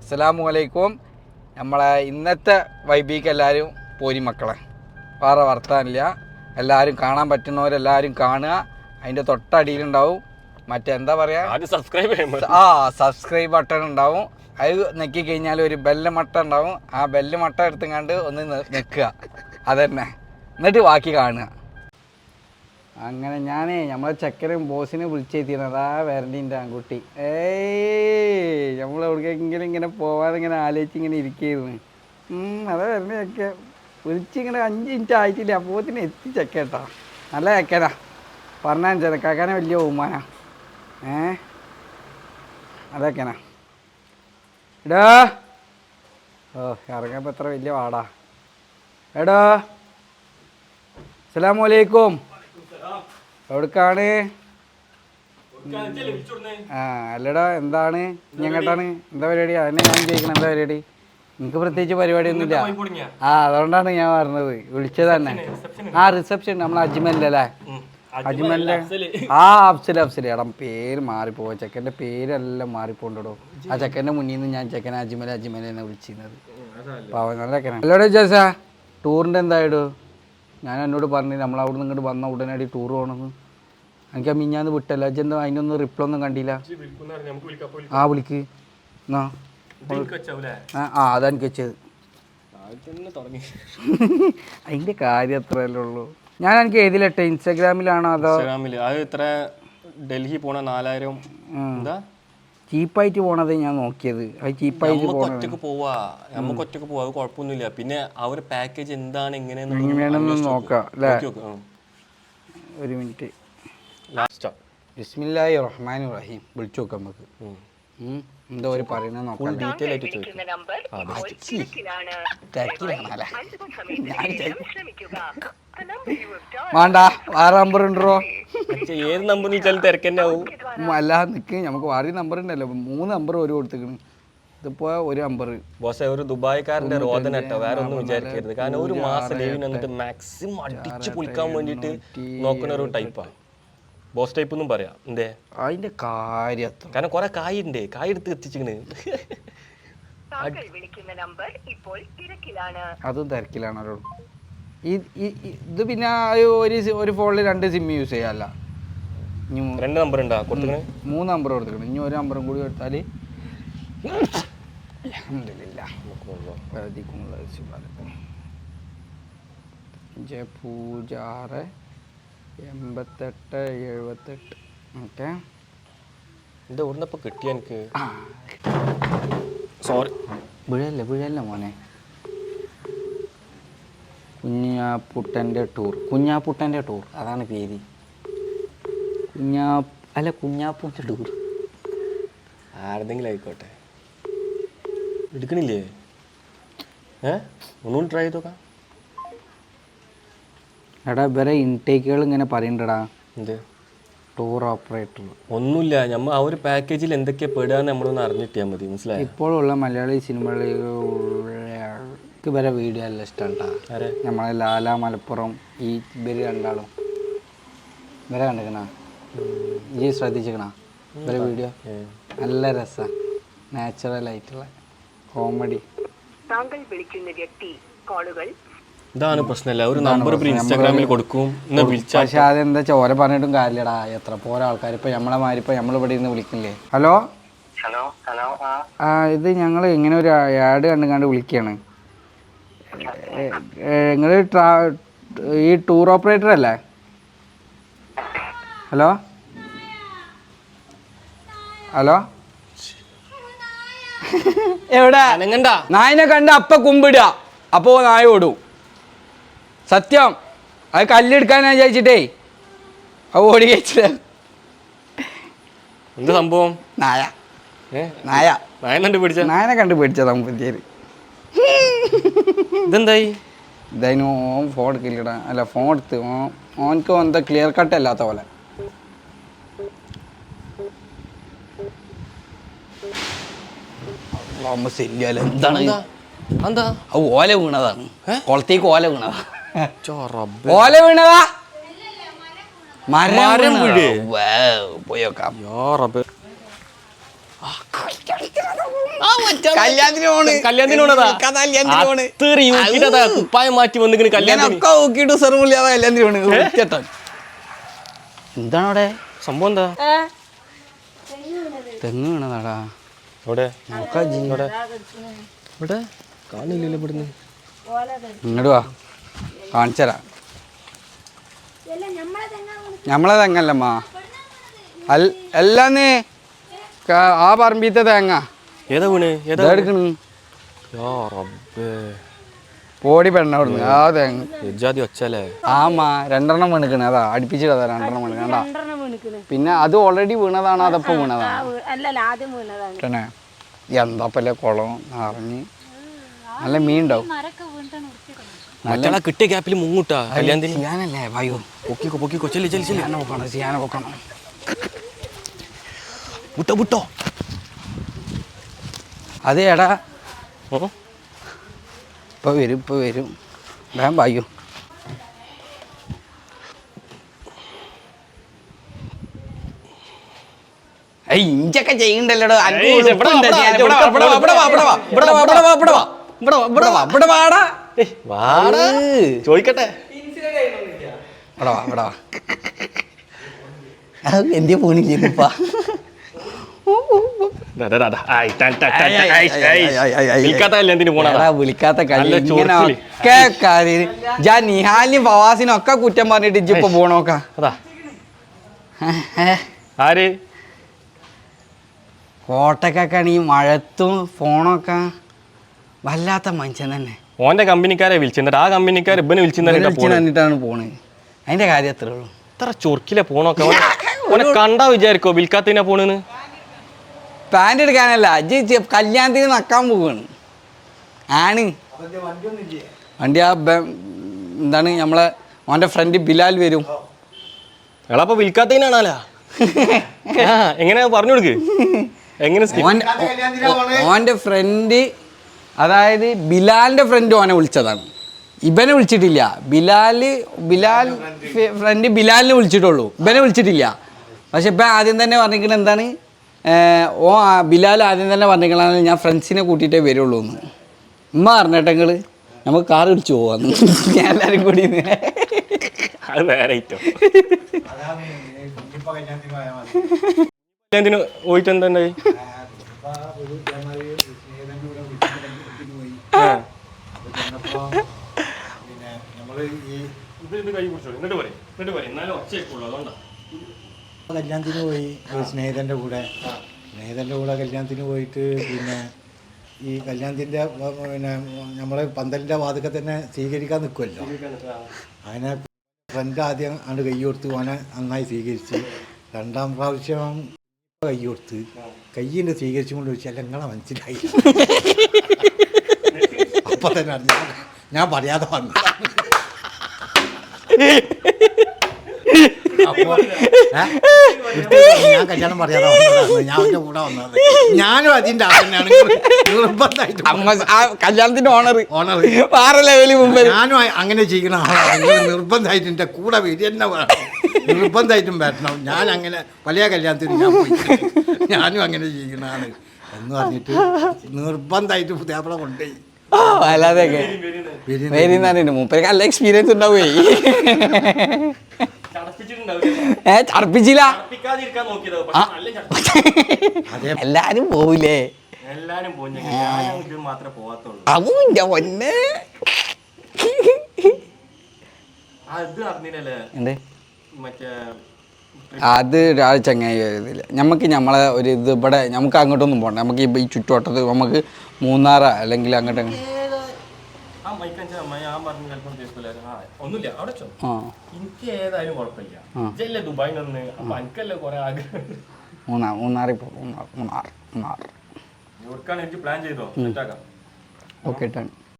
അസ്സലാമു അലൈക്കും. നമ്മളെ ഇന്നത്തെ വൈബിക്ക് എല്ലാവരും പോരി മക്കളെ, വേറെ വർത്താനില്ല. എല്ലാവരും കാണാൻ പറ്റുന്നവരെല്ലാവരും കാണുക. അതിൻ്റെ തൊട്ടടിയിലുണ്ടാവും മറ്റെന്താ പറയുക, സബ്സ്ക്രൈബ് ബട്ടൺ ഉണ്ടാവും. അത് നെക്കി കഴിഞ്ഞാൽ ഒരു ബെല്ല് മട്ട ഉണ്ടാവും. ആ ബെല്ല് മട്ട എടുത്തുകൊണ്ട് ഒന്ന് നിൽക്കുക, അതന്നെ. എന്നിട്ട് ബാക്കി കാണുക. അങ്ങനെ നമ്മളെ ചെക്കനും ബോസിനെ വിളിച്ചെത്തിയത് അതാ വരണ്ടിൻ്റെ ആൺകുട്ടി. നമ്മൾ എവിടേക്കെങ്കിലും ഇങ്ങനെ പോവാതിങ്ങനെ ആലോചിച്ച് ഇങ്ങനെ ഇരിക്കുകയായിരുന്നു. അതാ വരണ്ട ചെക്ക വിളിച്ചിങ്ങനെ 5 മിനിറ്റ് ആയിട്ടില്ല, അപ്പോത്തിന് എത്തി ചെക്കേട്ടാ. നല്ല ചെക്കനാ, പറഞ്ഞാൽ ചെറുക്കാക്കാനെ വലിയ ബഹുമാനാ. അതൊക്കെനാ എടാ. ഇറങ്ങപ്പോൾ എത്ര വലിയ വാടാ. എടാ അസ്സലാമു അലൈക്കും. എവിടേക്കാണ്? അല്ലടാ, എന്താണ് ഞങ്ങട്ടാണ്? എന്താ പരിപാടി? അതിനെ ഞാൻ ചോദിക്കണം, എന്താ പരിപാടി? എനിക്ക് പ്രത്യേകിച്ച് പരിപാടിയൊന്നുമില്ല. അതുകൊണ്ടാണ് ഞാൻ പറഞ്ഞത്, വിളിച്ചത് തന്നെ. റിസപ്ഷൻ നമ്മൾ അജ്മലല്ലേ? അജ്മലിൻ്റെ അഫ്സൽ. എടാ പേര് മാറിപ്പോവാ, ചെക്കൻ്റെ പേരെല്ലാം മാറിപ്പോണ്ടോ. ആ ചെക്കൻ്റെ മുന്നിൽ നിന്ന് ഞാൻ ചെക്കനെ അജ്മലെന്ന് വിളിച്ചിരുന്നത്. നല്ല ചെക്കനാണ്. അല്ലോടെ ജേസാ, ടൂറിൻ്റെ എന്തായിടോ? ഞാൻ എന്നോട് പറഞ്ഞു നമ്മൾ അവിടെ നിന്ന് ഇങ്ങോട്ട് വന്ന ഉടനടി ടൂർ പോകണമെന്ന്. എനിക്ക് മിഞ്ഞാന്ന് വിട്ടല്ല, അജെന്താ അതിനൊന്നും റിപ്ലൈ ഒന്നും കണ്ടില്ല. വിളിക്ക് എന്നാ. അതെനിക്ക് വെച്ചത് അതിൻ്റെ കാര്യം അത്രയല്ലേ ഉള്ളൂ. ഞാൻ എനിക്ക് ഏതിലിട്ടെ, ഇൻസ്റ്റാഗ്രാമിലാണോ അതോ ഡൽഹി പോണ 4000 എന്താ ചീപ്പായിട്ട് പോണത് ഞാൻ നോക്കിയത്. അത് ചീപ്പായിട്ട് ഒറ്റക്ക് പോവാ, നമുക്ക് ഒറ്റക്ക് പോവാ, അത് കുഴപ്പമൊന്നുമില്ല. പിന്നെ ആ ഒരു പാക്കേജ് എന്താണ് എങ്ങനെയാണെന്ന് നോക്കാം അല്ലേ? ഒരു മിനിറ്റ്. ബിസ്മില്ലാഹിർ റഹ്മാനിർ റഹീം. വിളിച്ചു നോക്കാം നമുക്ക്. എന്താ ഒരു പറയുന്നത് നോക്കാം. ഡീറ്റെയിൽ ആയിട്ട് ചോദിക്കും. വേണ്ട, വേറെ നമ്പർ ഉണ്ടോ? ഏത് നമ്പർ തിരക്കന്നെ ആവും. അല്ല നിൽക്ക്, നമുക്ക് വേറെ നമ്പർ ഉണ്ടല്ലോ. 3 നമ്പർ ഒരു കൊടുത്തിക്കണം. ഇതിപ്പോ ഒരു നമ്പർ. ബോസെ, ഒരു ദുബായ്ക്കാരന്റെ റോദന കേട്ടോ, വേറെ ഒന്നും വിചാരിക്കരുത്. കാരണം ഒരു മാസം ലീവിന് വന്നിട്ട് മാക്സിമം അടിച്ചു പൊളിക്കാൻ വേണ്ടിയിട്ട് നോക്കുന്ന ഒരു ടൈപ്പാണ് ബോസ് ടൈപ്പ് എന്നും പറയാം. എന്തേ അതിന്റെ കാര്യം? കാരണം കുറെ കായ് എടുത്ത് എത്തിച്ചിക്കണ്. അതും തിരക്കിലാണല്ലോ. ഇത് പിന്നെ ഒരു ഫോണിൽ 2 സിം യൂസ് ചെയ്യാല്ല. 2 നമ്പർ ഉണ്ടാ കൊടുത്തിക്കണേ? 3 നമ്പർ കൊടുത്തിക്കണം. ഇനി ഒരു നമ്പറും കൂടി കൊടുത്താല് അൽഹംദുലില്ലാഹ്. 5068878. ഓക്കെ. എന്താ ഓടുന്നപ്പോൾ കിട്ടിയ എനിക്ക്? സോറി, വീഴല്ല മോനെ. കുഞ്ഞാപ്പുട്ടൻ്റെ ടൂർ അതാണ് പേര്. കുഞ്ഞാപ്പൂൻ്റെ ടൂർ. ആരെന്തെങ്കിലും ആയിക്കോട്ടെ. എടുക്കണില്ലേ? ഒന്നുകൂടി ട്രൈ ചെയ്ത് നോക്കാം. എടാ ഇവരെ ഇൻടേക്കുകൾ ഇങ്ങനെ പറയണ്ടടാ. എന്ത് ടൂർ ഓപ്പറേറ്റർ? ഒന്നുമില്ല, നമ്മൾ ആ ഒരു പാക്കേജിൽ എന്തൊക്കെയാ പെടുകയെന്ന് നമ്മളൊന്ന് അറിഞ്ഞിട്ടിയാൽ മതി. മനസ്സിലായി? ഇപ്പോഴുള്ള മലയാളി സിനിമകൾക്ക് ഇവരെ വീഡിയോ എല്ലാം ഇഷ്ടമാണ്. നമ്മളെ ലാല മലപ്പുറം ഇവര് രണ്ടാളും ഇവരെ കണ്ടിക്കണ? ഈ ശ്രദ്ധിച്ചിക്കണ ഇവരെ വീഡിയോ? നല്ല രസമാണ്, നാച്ചുറൽ ആയിട്ടുള്ള കോമഡി. ഇതാണ് പ്രശ്നമല്ല, ഒരു നമ്പർ ഇൻസ്റ്റാഗ്രാമിൽ കൊടുക്കും. പക്ഷെ അതെന്താ വെച്ചാൽ ഓരെ പറഞ്ഞിട്ടും കാര്യമില്ലടാ. എത്ര പോരെ ആൾക്കാർ ഇപ്പൊ നമ്മളെ മാതിരി ഇപ്പൊ നമ്മളിവിടെ ഇരുന്ന് വിളിക്കില്ലേ. ഹലോ, ഇത് ഞങ്ങൾ ഇങ്ങനെ ഒരു ആഡ് കണ്ടുകൊണ്ട് വിളിക്കുകയാണ്. നിങ്ങൾ ഈ ടൂർ ഓപ്പറേറ്റർ അല്ലേ? ഹലോ എവിടെ? നായനെ കണ്ട അപ്പ കുമ്പിടുക, അപ്പോ നായ ഓടും. സത്യം, അത് കല്ലെടുക്കാനാ വിചാരിച്ചിട്ടേ അത് ഓടി കഴിച്ചില്ല. എന്ത് സംഭവം? നായനെ കണ്ട് പേടിച്ച തമ്പത്തിയേര്. ഇതെന്തായി? ഇതായിരുന്നു ഓൻ ഫോൺ എടുക്കില്ലടാ. അല്ല, ഫോൺ എടുത്ത് ഓനക്ക് എന്താ ക്ലിയർ കട്ട് അല്ലാത്ത പോലെ. എന്താണ് ഓല വീണതാണ്, കുളത്തേക്ക് ഓല വീണതാ. ഓല വീണതാ, മരം പോയോക്കാം. കല്യാണത്തിന് പോണ് കുപ്പായം മാറ്റി വന്നിങ്ങനെ കല്യാണം കല്യാണത്തിന് പോണ് എന്താണ് അവിടെ സംഭവം എന്താ തെങ്ങ് വീണതാടാ ഇവിടെ ഇവിടെ ഇവിടെ കാണില്ലല്ലോ ഇവിടുന്ന് ഇങ്ങോട്ട് വാ കാണിച്ചരാ നമ്മളെ തെങ്ങല്ലമ്മ അല്ലാന്ന് ആ പറമ്പീത്തെ തേങ്ങ ഏതാ വീണ് ഏതാ എടുക്കണ് യാ റബ്ബേ പോടി പെണ്ണ അവിടുന്ന് ആ തേങ്ങ എജാതി ഒച്ചല്ലേ ആമാ 2 എണ്ണം വീണിക്കണ് അതാ അടുപ്പിച്ചിട്ടതാ 2 എണ്ണം വീണിക്കണ്ടാ പിന്നെ അത് ഓൾറെഡി വീണതാണ് അതപ്പോ വീണതാണ് തന്നെ എന്താപ്പല്ലേ കുളം നിറഞ്ഞ് നല്ല മീൻ ഉണ്ടാവും മറ്റേ കിട്ടിയ ഗ്യാപ്പിൽ മുങ്ങൂട്ടാ കല്യാണത്തിന് ചെയ്യാനല്ലേ വായു പൊക്കിക്കോ ചെല്ലി ചെയ്യാനെ പൊക്കണം വിട്ടോ അതെ എടാ ഇപ്പൊ വരും വേഗം വായു ഇഞ്ചൊക്കെ ചെയ്യണ്ടല്ലോ ചോദിക്കട്ടെ എന്തിയ പോണില്ലേപ്പാ വിളിക്കാത്ത ഞാൻ നിഹാലിനും ഫവാസിനും ഒക്കെ കുറ്റം പറഞ്ഞിട്ട് ഇജ്ജിപ്പോ പോണോക്ക ആര് കോട്ടക്കൊക്കെ ഈ മഴത്തും ഫോണൊക്കെ വല്ലാത്ത മനുഷ്യൻ തന്നെ ഓന്റെ കമ്പനിക്കാരെ വിളിച്ചിട്ട് ആ കമ്പനിക്കാർ ഇവനെ വിളിച്ചിട്ടാണ് പോണത് അതിന്റെ കാര്യം അത്രേ ഉള്ളൂ ഇത്ര ചൊർക്കിലെ പോണൊക്കെ ഓനെ കണ്ടാ വിചാരിക്കോ വിൽക്കാത്തതിനാ പോണെന്ന് പാൻറ് എടുക്കാനല്ല അജ്ജ് കല്യാണത്തിന് നക്കാൻ പോവാണ് ആണ് വണ്ടി ആ എന്താണ് നമ്മളെ ഓൻ്റെ ഫ്രണ്ട് ബിലാൽ വരും എളാപ്പ വിൽക്കാത്തതിനാണാലാ എങ്ങനെ പറഞ്ഞു കൊടുക്ക് എങ്ങനെ ഓൻ്റെ ഫ്രണ്ട് അതായത് ബിലാലിൻ്റെ ഫ്രണ്ട് ഓനെ വിളിച്ചതാണ് ഇവനെ വിളിച്ചിട്ടില്ല ബിലാൽ ഫ്രണ്ട് ബിലാലിനെ വിളിച്ചിട്ടുള്ളൂ ഇവനെ വിളിച്ചിട്ടില്ല പക്ഷെ ഇപ്പം ആദ്യം തന്നെ പറഞ്ഞിരിക്കുന്നത് എന്താണ് ബിലാൽ ആദ്യം തന്നെ പറഞ്ഞിരിക്കണ ഞാൻ ഫ്രണ്ട്സിനെ കൂട്ടിയിട്ടേ വരുള്ളൂ എന്ന് ഉമ്മ പറഞ്ഞിട്ടെങ്കിൽ നമുക്ക് കാർ വിളിച്ചു പോവാന്ന് ഞാൻ എല്ലാവരും കൂടി അത് വേറെ ഐറ്റം കല്യാണത്തിന് പോയിട്ട് എന്തായി കല്യാണത്തിന് പോയി സ്നേഹിതൻ്റെ കൂടെ കല്യാണത്തിന് പോയിട്ട് പിന്നെ ഈ കല്യാണത്തിൻ്റെ പിന്നെ നമ്മളെ പന്തലിൻ്റെ വാതിൽക്കൽ തന്നെ സ്വീകരിക്കാൻ നിൽക്കുമല്ലോ അതിനെ ഫ്രണ്ട് ആദ്യം ആണ് കൈ കൊടുത്ത് ഓനെ നന്നായി സ്വീകരിച്ച് 2ാം പ്രാവശ്യം കൈ കൊടുത്ത് കയ്യിൻ്റെ സ്വീകരിച്ചു കൊണ്ട് ചോദിച്ചാൽ നിങ്ങളെ മനസ്സിലായി അപ്പം തന്നെ അറിഞ്ഞ ഞാൻ പറയാതെ വന്നതാണ് അപ്പോൾ ഞാൻ കല്യാണം പറയാതെ വന്നതാണ് ഞാൻ അവൻ്റെ കൂടെ വന്നത് ഞാനും അതിൻ്റെ ആളെന്നാണ് നിർബന്ധമായിട്ട് കല്യാണത്തിന്റെ ഓണർ വേറെ ലെവലിൽ മുമ്പ് ഞാനും അങ്ങനെ ചെയ്യുന്ന ആളാണ് നിർബന്ധമായിട്ട് എൻ്റെ കൂടെ വരിക തന്നെ വേണം നിർബന്ധമായിട്ടും വരണം ഞാൻ അങ്ങനെ പല കല്യാണത്തിന് ഞാൻ പോയി ഞാനും അങ്ങനെ ചെയ്യുന്നതാണ് എന്ന് പറഞ്ഞിട്ട് നിർബന്ധമായിട്ട് പുതിയാപ്പിള കൊണ്ടുപോയി അല്ലാതെയൊക്കെ വരുന്ന മൂപ്പർക്ക് നല്ല എക്സ്പീരിയൻസ് ഉണ്ടാവേ ചർപ്പിച്ചില്ല എല്ലാരും പോവില്ലേ അവന്റെ പൊന്നെ അത് ഒരാൾ ചങ്ങായി ഇതില്ല നമുക്ക് നമ്മളെ ഒരു ഇത് ഇവിടെ നമുക്ക് അങ്ങോട്ടൊന്നും പോകണ്ട നമുക്ക് ഈ ചുറ്റുവട്ടത്ത് നമുക്ക് മൂന്നാറ അല്ലെങ്കിൽ അങ്ങോട്ട് മൂന്നാറിൽ പോകും മൂന്നാർ പ്ലാൻ ചെയ്തോ ഓക്കെ